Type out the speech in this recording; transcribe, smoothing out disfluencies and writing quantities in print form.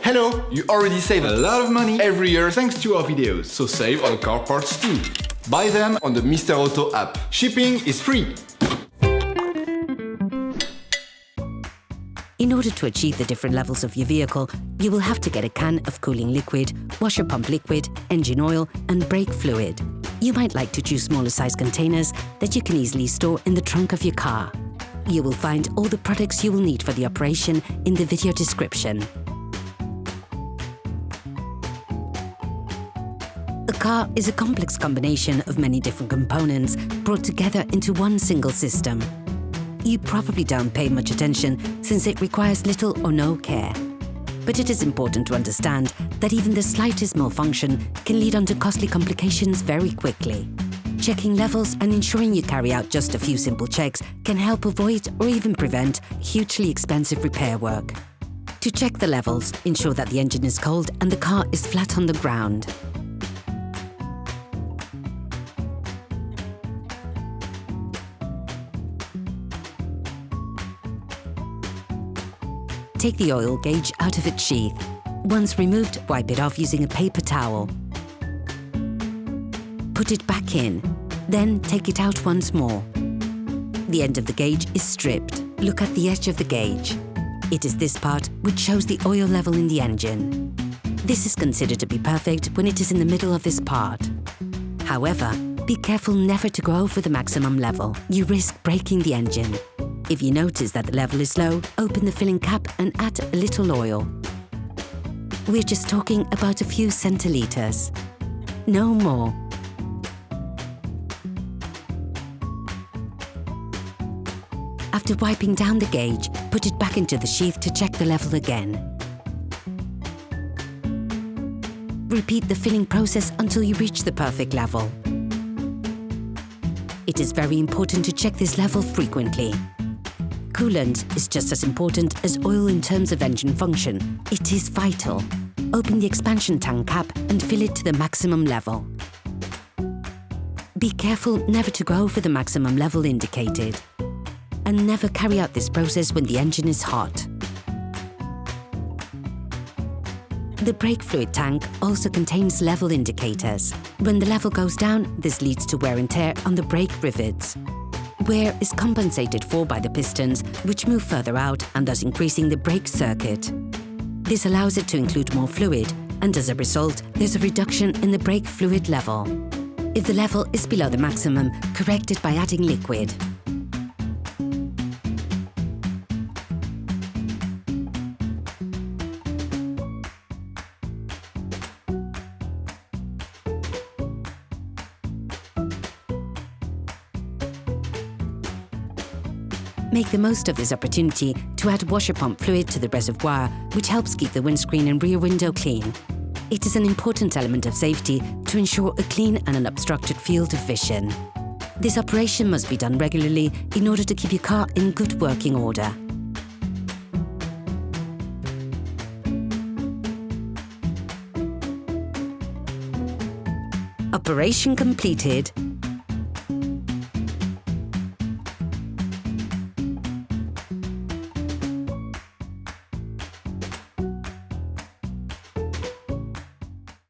Hello! You already save a lot of money every year thanks to our videos, so save on car parts too. Buy them on the Mr. Auto app. Shipping is free! In order to achieve the different levels of your vehicle, you will have to get a can of cooling liquid, washer pump liquid, engine oil, and brake fluid. You might like to choose smaller size containers that you can easily store in the trunk of your car. You will find all the products you will need for the operation in the video description. A car is a complex combination of many different components brought together into one single system. You probably don't pay much attention since it requires little or no care. But it is important to understand that even the slightest malfunction can lead on to costly complications very quickly. Checking levels and ensuring you carry out just a few simple checks can help avoid or even prevent hugely expensive repair work. To check the levels, ensure that the engine is cold and the car is flat on the ground. Take the oil gauge out of its sheath. Once removed, wipe it off using a paper towel. Put it back in, then take it out once more. The end of the gauge is stripped. Look at the edge of the gauge. It is this part which shows the oil level in the engine. This is considered to be perfect when it is in the middle of this part. However, be careful never to go over the maximum level. You risk breaking the engine. If you notice that the level is low, open the filling cap and add a little oil. We're just talking about a few centiliters. No more. After wiping down the gauge, put it back into the sheath to check the level again. Repeat the filling process until you reach the perfect level. It is very important to check this level frequently. Coolant is just as important as oil in terms of engine function. It is vital. Open the expansion tank cap and fill it to the maximum level. Be careful never to go over the maximum level indicated. And never carry out this process when the engine is hot. The brake fluid tank also contains level indicators. When the level goes down, this leads to wear and tear on the brake rivets. Wear is compensated for by the pistons, which move further out and thus increasing the brake circuit. This allows it to include more fluid, and as a result, there's a reduction in the brake fluid level. If the level is below the maximum, correct it by adding liquid. Make the most of this opportunity to add washer pump fluid to the reservoir, which helps keep the windscreen and rear window clean. It is an important element of safety to ensure a clean and unobstructed field of vision. This operation must be done regularly in order to keep your car in good working order. Operation completed.